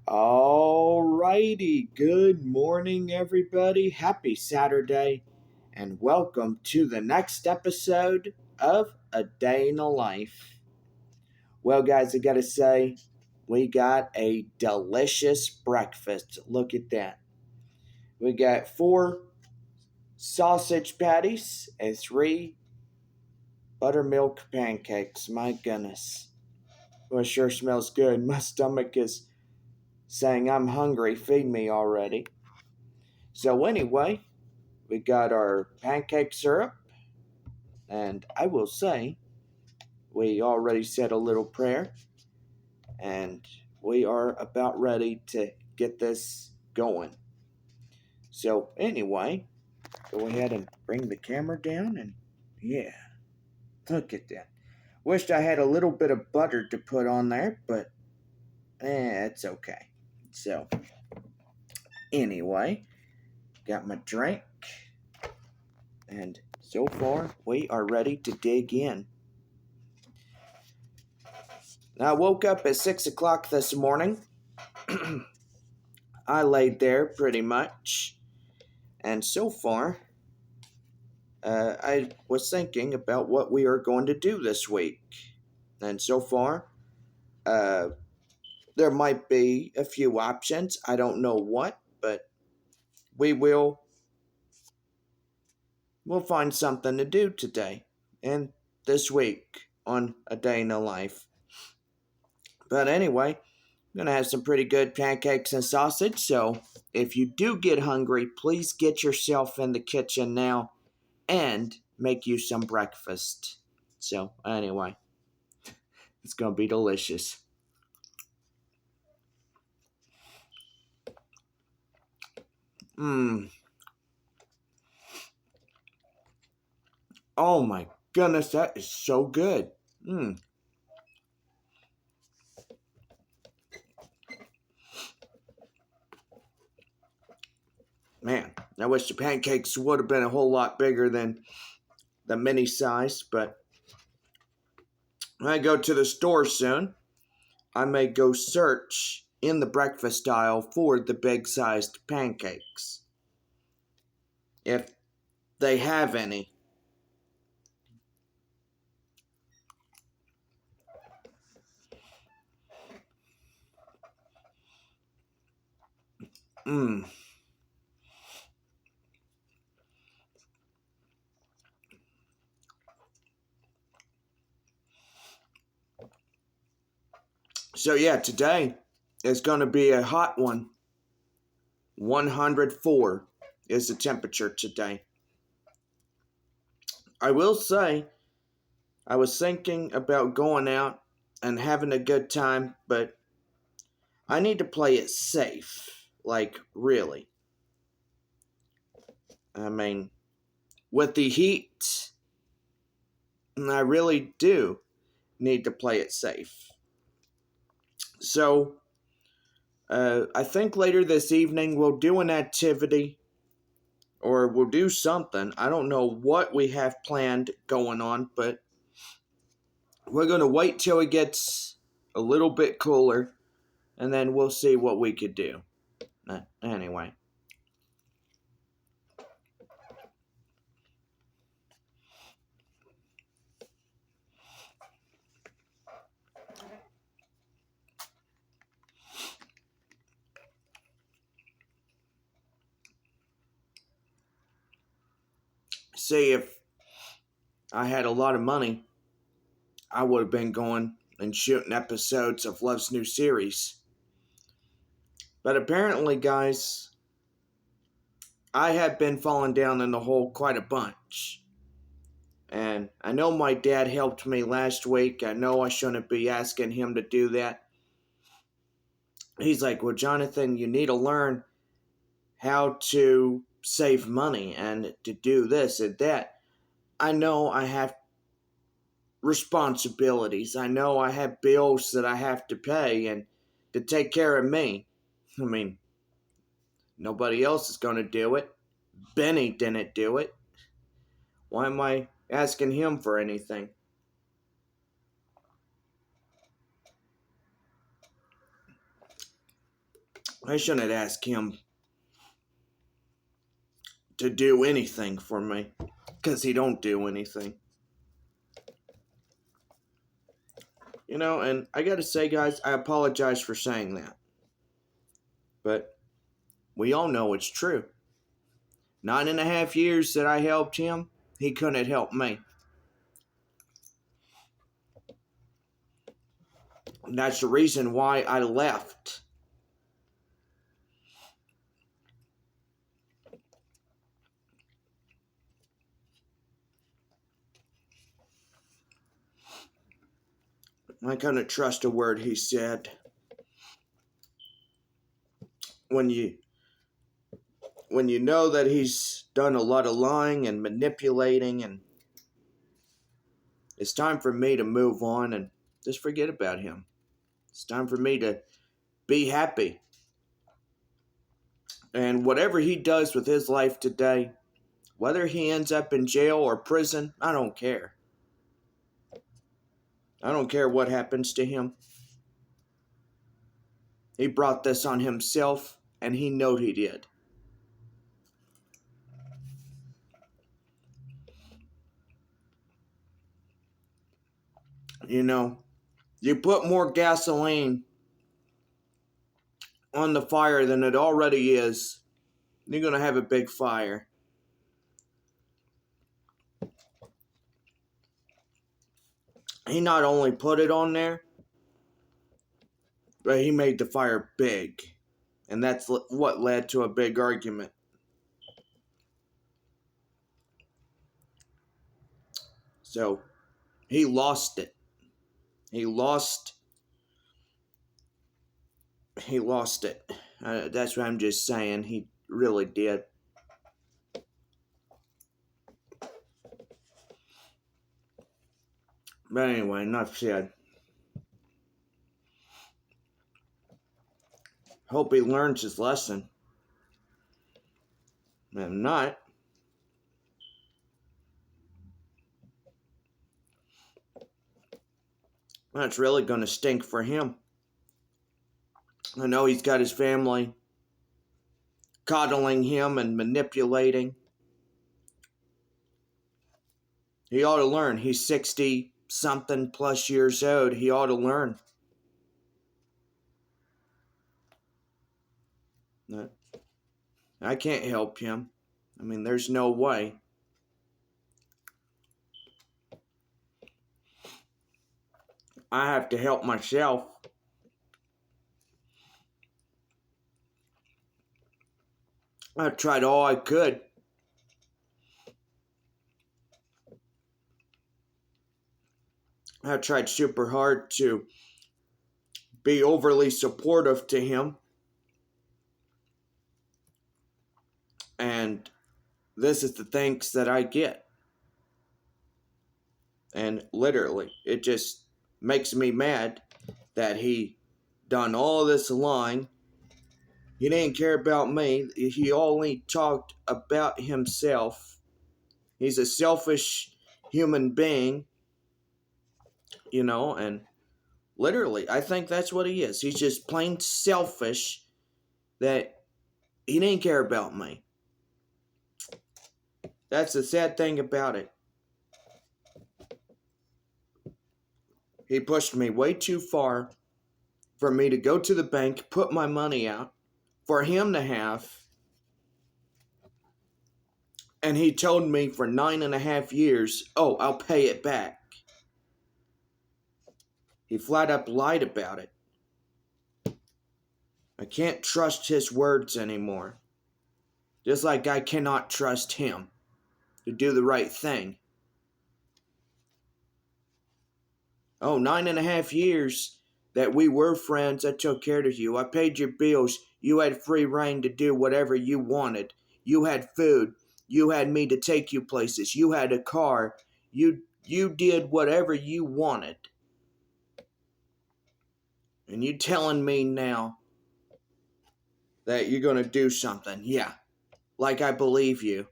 Alrighty, good morning, everybody. Happy Saturday, and welcome to the next episode of A Day in the Life. Well, guys, I gotta say, we got a delicious breakfast. Look at that. We got 4 sausage patties and 3 buttermilk pancakes. My goodness. Well, it sure smells good. My stomach is saying I'm hungry. Feed me already. So anyway, we got our pancake syrup, and I will say we already said a little prayer, and we are about ready to get this going. So anyway, go ahead and bring the camera down, and yeah, look at that. Wished I had a little bit of butter to put on there, but it's okay. So anyway, got my drink. And so far, we are ready to dig in. Now, I woke up at 6 o'clock this morning. I laid there pretty much. And so far, I was thinking about what we are going to do this week. And so far, there might be a few options. I don't know what, but we'll find something to do today and this week on A Day in the Life. But anyway, I'm going to have some pretty good pancakes and sausage, so if you do get hungry, please get yourself in the kitchen now and make you some breakfast. So anyway, it's going to be delicious. Oh my goodness, that is so good. Man, I wish the pancakes would have been a whole lot bigger than the mini size, but when I go to the store soon, I may go search in the breakfast aisle for the big sized pancakes, if they have any. So yeah, today is going to be a hot one. 104 is the temperature today. I will say, I was thinking about going out and having a good time, but I need to play it safe. Like, really. I mean, with the heat, I really do need to play it safe. So, I think later this evening we'll do an activity or we'll do something. I don't know what we have planned going on, but we're going to wait till it gets a little bit cooler, and then we'll see what we could do. Anyway. See, if I had a lot of money, I would have been going and shooting episodes of Love's new series. But apparently, guys, I have been falling down in the hole quite a bunch. And I know my dad helped me last week. I know I shouldn't be asking him to do that. He's like, well, Jonathan, you need to learn how to save money and to do this and that. I know I have responsibilities. I know I have bills that I have to pay and to take care of me. I mean, nobody else is going to do it. Benny didn't do it. Why am I asking him for anything? I shouldn't ask him to do anything for me, because he don't do anything. And I gotta say, guys, I apologize for saying that. But we all know it's true. 9.5 years that I helped him, he couldn't help me. And that's the reason why I left. I couldn't trust a word he said. When you know that he's done a lot of lying and manipulating, and it's time for me to move on and just forget about him. It's time for me to be happy. And whatever he does with his life today, whether he ends up in jail or prison, I don't care. I don't care what happens to him. He brought this on himself, and he knowed he did. You put more gasoline on the fire than it already is, you're going to have a big fire. He not only put it on there, but he made the fire big. And that's what led to a big argument. So, he lost it. He lost it. That's what I'm just saying. He really did. But anyway, enough said. Hope he learns his lesson. If not, that's really going to stink for him. I know he's got his family coddling him and manipulating. He ought to learn. He's 60-something plus years old. He ought to learn. I can't help him. I mean, there's no way. I have to help myself. I tried all I could. I tried super hard to be overly supportive to him. And this is the thanks that I get. And literally, it just makes me mad that he done all this lying. He didn't care about me. He only talked about himself. He's a selfish human being, and literally, I think that's what he is. He's just plain selfish that he didn't care about me. That's the sad thing about it. He pushed me way too far for me to go to the bank, put my money out, for him to have. And he told me for 9.5 years, I'll pay it back. He flat up lied about it. I can't trust his words anymore. Just like I cannot trust him to do the right thing. 9.5 years that we were friends, I took care of you. I paid your bills. You had free reign to do whatever you wanted. You had food. You had me to take you places. You had a car. You did whatever you wanted. And you telling me now that you're going to do something. Yeah, like I believe you.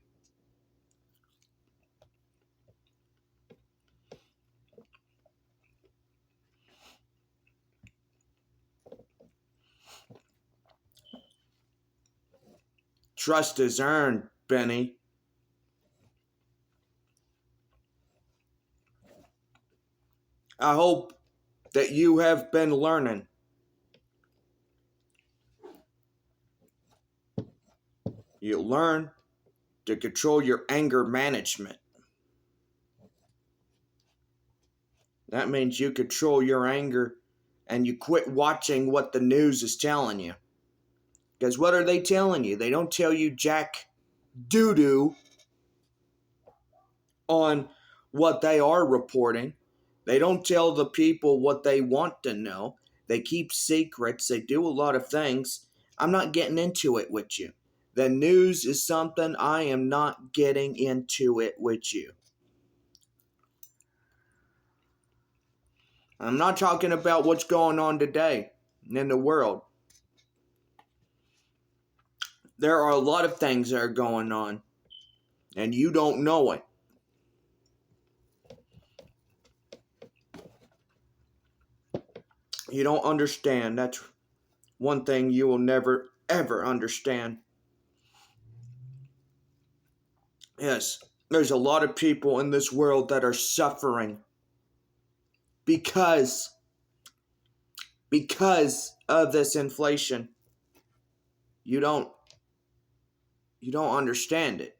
Trust is earned, Benny. I hope that you have been learning. You learn to control your anger management. That means you control your anger and you quit watching what the news is telling you. Because what are they telling you? They don't tell you jack doo-doo on what they are reporting. They don't tell the people what they want to know. They keep secrets. They do a lot of things. I'm not getting into it with you. The news is something I am not getting into it with you. I'm not talking about what's going on today in the world. There are a lot of things that are going on, and you don't know it. You don't understand. That's one thing you will never, ever understand. Yes, there's a lot of people in this world that are suffering because of this inflation. You don't understand it.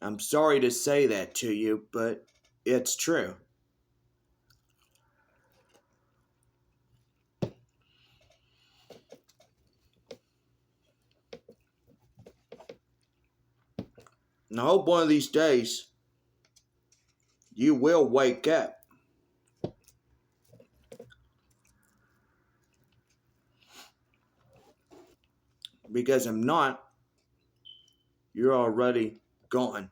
I'm sorry to say that to you, but it's true. And I hope one of these days you will wake up. Because if not, you're already gone.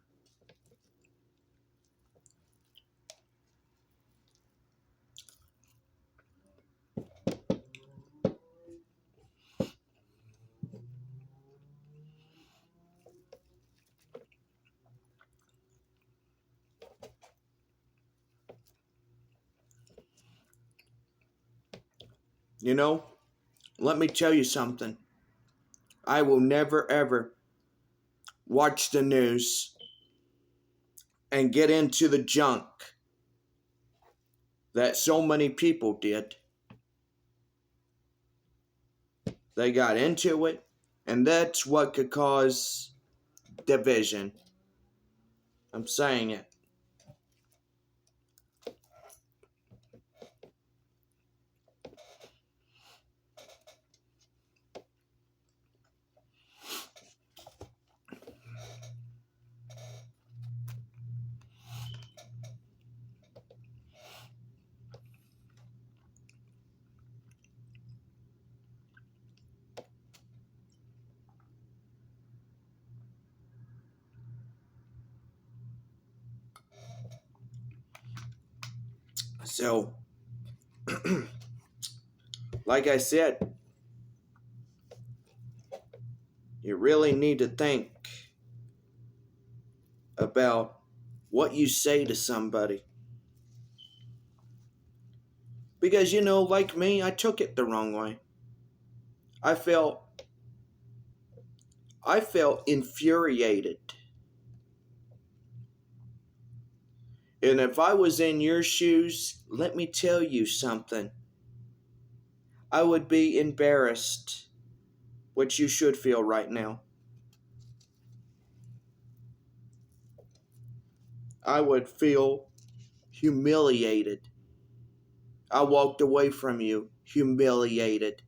You know, let me tell you something. I will never ever watch the news and get into the junk that so many people did. They got into it, and that's what could cause division. I'm saying it. So, like I said, you really need to think about what you say to somebody. Because, like me, I took it the wrong way. I felt infuriated. And if I was in your shoes, let me tell you something. I would be embarrassed, which you should feel right now. I would feel humiliated. I walked away from you humiliated.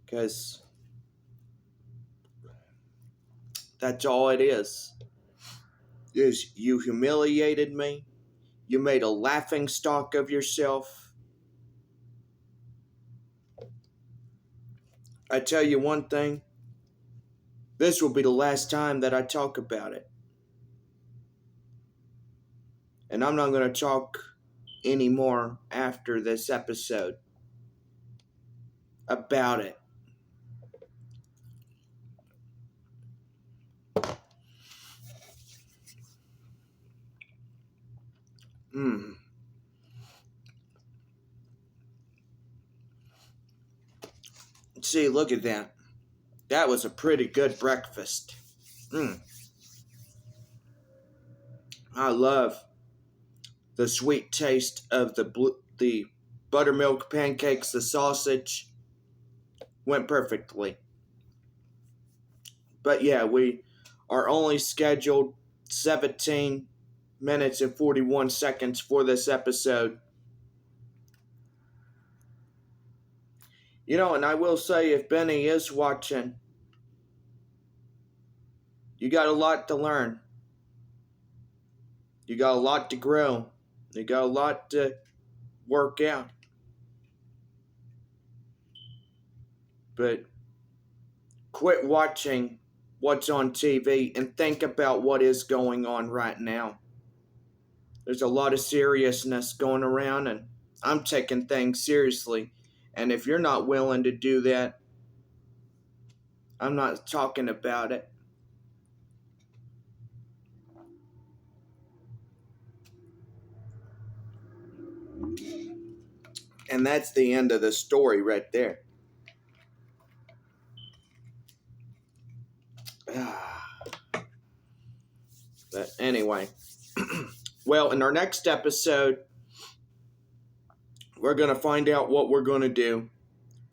Because that's all it is you humiliated me. You made a laughing stock of yourself. I tell you one thing, this will be the last time that I talk about it. And I'm not going to talk anymore after this episode about it. See, look at that. That was a pretty good breakfast. I love the sweet taste of the buttermilk pancakes, the sausage went perfectly. But yeah, we are only scheduled 17 minutes and 41 seconds for this episode. And I will say, if Benny is watching, you got a lot to learn. You got a lot to grow. You got a lot to work out. But quit watching what's on TV and think about what is going on right now. There's a lot of seriousness going around, and I'm taking things seriously. And if you're not willing to do that, I'm not talking about it. And that's the end of the story right there. But anyway, well, in our next episode, we're going to find out what we're going to do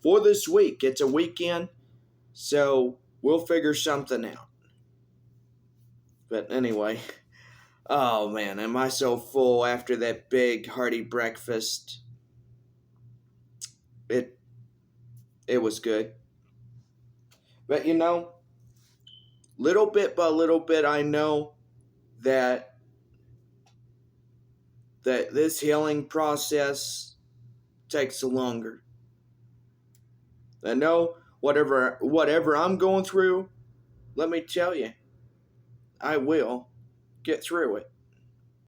for this week. It's a weekend, so we'll figure something out. But anyway, oh man, am I so full after that big hearty breakfast. It was good. But little bit by little bit, I know that this healing process takes longer. I know whatever I'm going through, let me tell you, I will get through it.